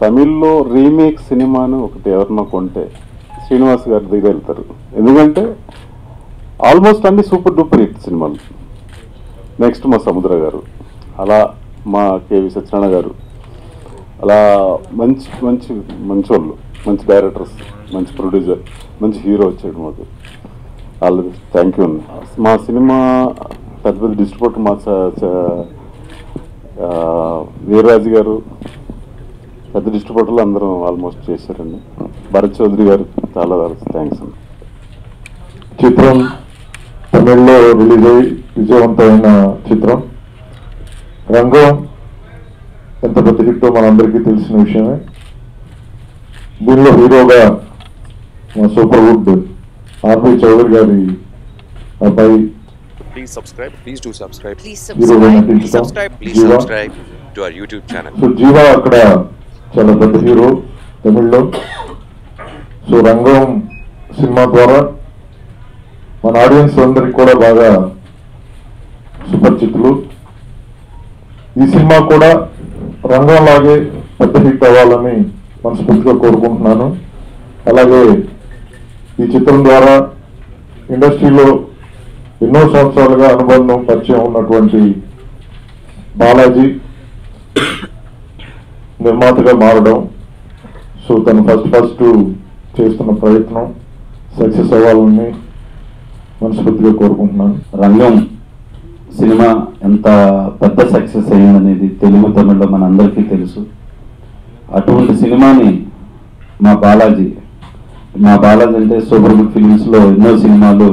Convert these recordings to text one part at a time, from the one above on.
తమిళ్లో రీమేక్ సినిమాను ఒకటి ఎవరినో కొంటే శ్రీనివాస్ గారి దగ్గర వెళ్తారు. ఎందుకంటే ఆల్మోస్ట్ అన్ని సూపర్ డూపర్ హిట్ సినిమాలు. నెక్స్ట్ మా సముద్ర గారు, అలా మా కేవి సత్యనారాయణ గారు, అలా మంచి మంచి మంచి వాళ్ళు, మంచి డైరెక్టర్స్, మంచి ప్రొడ్యూసర్, మంచి హీరో వచ్చాడు మాకు. ఆల్రెడీ థ్యాంక్ యూ అండి. మా సినిమా పెద్ద పెద్ద డిస్ట్రిబ్యూటర్ మా వీర్రాజు గారు, పెద్ద డిస్ట్రిబ్యూటర్లు అందరం ఆల్మోస్ట్ చేశారండి. భరత్ చౌదరి గారు చాలా థ్యాంక్స్ అండి. చిత్రం తమిళ్లో రిలీజ్ అయ్యి విజయవంతమైన చిత్రం. రంగం ఎంత పెద్ద హిట్టో మనందరికీ తెలిసిన విషయమే. దీనిలో హీరోగా మా సూపర్ వుడ్ ఆర్పి చౌదరి గారి అబ్బాయి Please subscribe. Please do subscribe. Please హీరోగా subscribe. Please నటించడం subscribe. Please Jeeva. subscribe to our YouTube channel. So Jeeva అక్కడ చాలా పెద్ద హీరో తమిళ్లో. సో రంగం సినిమా ద్వారా మన ఆడియన్స్ అందరికి కూడా బాగా సుపరిచితులు. ఈ సినిమా కూడా రంగంలాగే పెద్ద హిట్ అవ్వాలని మనస్ఫూర్తిగా కోరుకుంటున్నాను. అలాగే ఈ చిత్రం ద్వారా ఇండస్ట్రీలో ఎన్నో సంవత్సరాలుగా అనుబంధం పరిచయం ఉన్నటువంటి బాలాజీ నిర్మాతగా మారడం, సో తను ఫస్ట్ చేస్తున్న ప్రయత్నం సక్సెస్ అవ్వాలని మనస్ఫూర్తిగా కోరుకుంటున్నాను. రంగం సినిమా ఎంత పెద్ద సక్సెస్ అయ్యిందనేది తెలుగు తమిళ్లో మనందరికీ తెలుసు. అటువంటి సినిమాని మా బాలాజీ అంటే సూపర్ గుడ్ ఫిలిమ్స్లో ఎన్నో సినిమాలు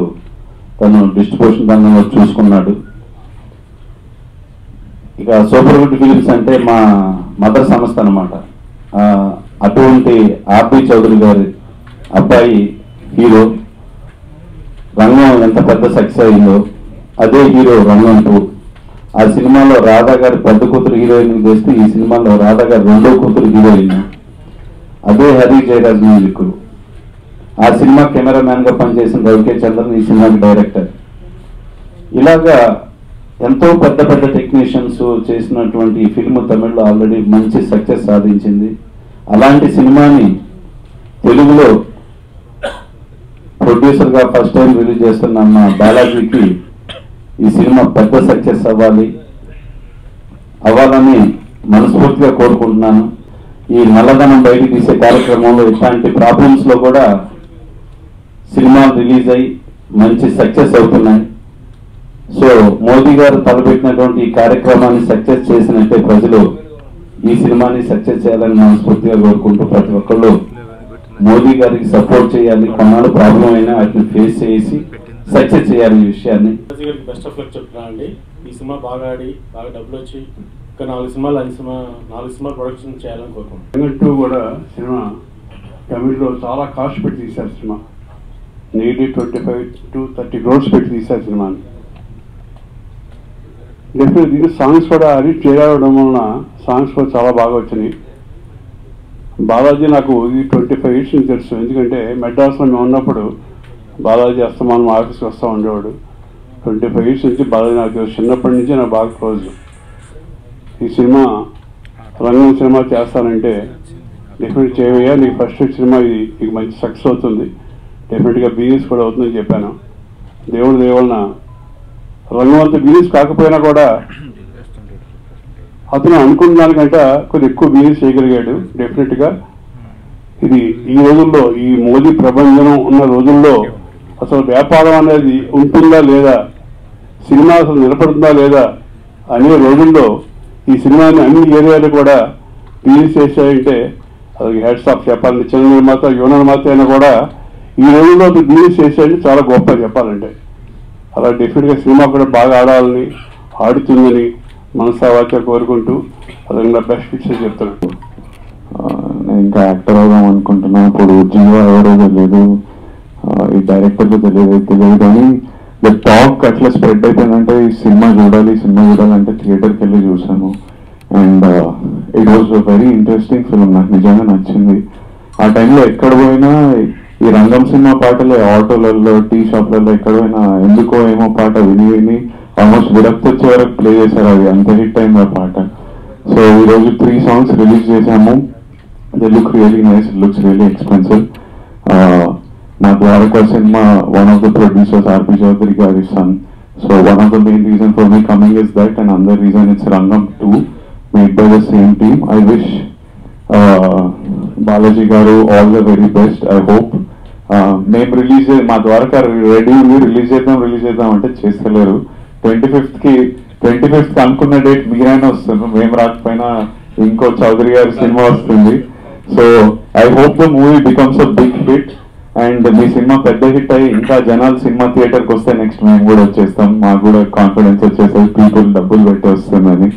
తను డిస్ట్రిబ్యూషన్ రంగంలో చూసుకున్నాడు. ఇక సూపర్ గుడ్ ఫిలిమ్స్ అంటే మా మదర్ సంస్థ అన్నమాట. అటువంటి ఆర్పి చౌదరి గారి అబ్బాయి హీరో. రంగం ఎంత పెద్ద సక్సెస్ అయిందో అదే హీరో రంగం 2. ఆ సినిమాలో రాధా గారి పెద్ద కూతురు హీరోయిన్ చేస్తే ఈ సినిమాలో రాధా గారి రెండో కూతురు హీరోయిన్. అదే హరి జయరాజ్ మ్యూజిక్. ఆ సినిమా కెమెరామ్యాన్ గా పనిచేసిన రవికే చంద్రన్ ఈ సినిమాకి డైరెక్టర్. ఇలాగా ఎంతో పెద్ద పెద్ద టెక్నీషియన్స్ చేసినటువంటి ఈ ఫిల్మ్ తమిళ్లో ఆల్రెడీ మంచి సక్సెస్ సాధించింది. అలాంటి సినిమాని తెలుగులో ప్రొడ్యూసర్గా ఫస్ట్ టైం రిలీజ్ చేస్తున్న మా బాలాజీకి ఈ సినిమా పెద్ద సక్సెస్ అవ్వాలని మనస్ఫూర్తిగా కోరుకుంటున్నాను. ఈ నల్లధనం బయటికి తీసే కార్యక్రమంలో ఇట్లాంటి ప్రాబ్లమ్స్లో కూడా సినిమాలు రిలీజ్ అయ్యి మంచి సక్సెస్ అవుతున్నాయి. సో మోదీ గారు తలపెట్టినటువంటి ఈ కార్యక్రమాన్ని సక్సెస్ చేసినట్టే ప్రజలు ఈ సినిమాని సక్సెస్ చేయాలని మనస్ఫూర్తిగా కోరుకుంటూ ప్రతి ఒక్కళ్ళు మోదీ గారికి సపోర్ట్ చేయాలి. కొన్నాళ్ళు ప్రాబ్లం అయినా వాటిని ఫేస్ చేసి సక్సెస్ చేయాలి ఈ విషయాన్ని. బెస్ట్ ఆఫ్ లక్ చెప్తున్నాను అండి. ఈ సినిమా బాగా ఆడి బాగా డబ్బులు వచ్చి ఇంకా 4 సినిమాలు ప్రొడక్షన్ చేయాలని కోరుకుంటున్నాను. 2 కూడా సినిమా తమిళ్లో చాలా కాస్ట్ పెట్టి తీశారు. సినిమా నీటి 25 to 30 crores పెట్టి తీశారు సినిమాని. డెఫినెట్ దీనికి సాంగ్స్ కూడా అది చేయడం వలన సాంగ్స్ కూడా చాలా బాగా వచ్చినాయి. బాలాజీ నాకు ఈ 25 years నుంచి తెలుసు. ఎందుకంటే మెడ్రాస్లో మేము ఉన్నప్పుడు బాలాజీ అస్తమానం ఆఫీస్కి వస్తూ ఉండేవాడు. 25 years నుంచి బాలాజీ నాకు చిన్నప్పటి నుంచి నాకు బాగా క్లోజ్. ఈ సినిమా రంగం సినిమా చేస్తానంటే డెఫినెట్ చేయవయ్యా, నీకు ఫస్ట్ సినిమా ఇది నీకు మంచి సక్సెస్ అవుతుంది, డెఫినెట్గా బిజినెస్ కూడా అవుతుందని చెప్పాను. దేవుడి దేవలన రంగం అంతా బిజినెస్ కాకపోయినా కూడా అతను అనుకున్న దానికంటే కొద్ది ఎక్కువ బిజినెస్ చేయగలిగాడు. డెఫినెట్గా ఇది ఈ రోజుల్లో ఈ మోదీ ప్రభంజనం ఉన్న రోజుల్లో అసలు వ్యాపారం అనేది ఉంటుందా లేదా, సినిమా అసలు నిలబడుతుందా లేదా అనే రోజుల్లో ఈ సినిమాని అన్ని ఏరియాలు కూడా బిజినెస్ చేశాయంటే అది హెడ్స్ ఆఫ్ చెప్పాలంటే చిన్న నిర్మాత యువ నిర్మాత అయినా కూడా ఈ రోజుల్లో బిజినెస్ చేసేయండి చాలా గొప్ప చెప్పాలంటే. అలా డెఫినెట్గా సినిమా కూడా బాగా ఆడాలని ఆడుతుందని మనసావాచ కోరుకుంటూ అదే బెస్ట్ పిక్చర్ చెప్తున్నాను. నేను ఇంకా యాక్టర్ అవుదాం అనుకుంటున్నాను. ఇప్పుడు జీవా ఎవరో తెలియదు, ఈ డైరెక్టర్కి తెలియదు కానీ ద టాక్ అట్లా స్ప్రెడ్ అయిపోయిందంటే ఈ సినిమా చూడాలంటే థియేటర్కి వెళ్ళి చూసాను. And it was very interesting film. నాకు నిజంగా నచ్చింది. ఆ టైంలో ఎక్కడ పోయినా ఈ రంగం సినిమా పాటలే ఆటోలలో టీ షాప్లలో ఎక్కడ పోయినా ఎందుకో ఏమో పాట విని ఆల్మోస్ట్ విరక్తి వచ్చే వరకు ప్లే చేశారు. అది అంత హిట్ అయింది ఆ పాట. సో ఈరోజు 3 songs రిలీజ్ చేశాము. They look really nice. It looks really expensive. My Dwaraka cinema, one of the producers, R.P. Chaudhary Gari's son. So one of the main reason for me coming is that, and another reason it's Rangam 2, made by the same team. I wish Balaji Garu all the very best. I hope. మేము release మా Dwaraka ready ఉంది, release చేద్దాం అంటే చేస్తలేరు. 25th అనుకున్న date మీరైనా వస్తున్నారు, మేము రాకపోయినా ఇంకో చౌదరి గారి సినిమా వస్తుంది. So I hope the movie becomes a big hit and మీ సినిమా పెద్ద హిట్ అయ్యి ఇంకా జనాలు సినిమా థియేటర్కి వస్తే నెక్స్ట్ మేము కూడా వచ్చేస్తాం, మాకు కూడా కాన్ఫిడెన్స్ వచ్చేస్తుంది, పీపుల్ డబ్బులు పెట్టి వస్తుందని.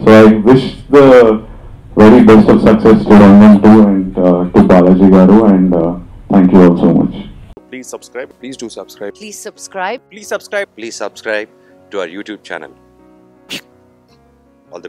So I wish the very best of success to రంగం 2 అండ్ టు బాలాజీ గారు and thank you all so much. Please subscribe. Please do subscribe. Please subscribe. Please subscribe. Please subscribe to our YouTube channel. All the best.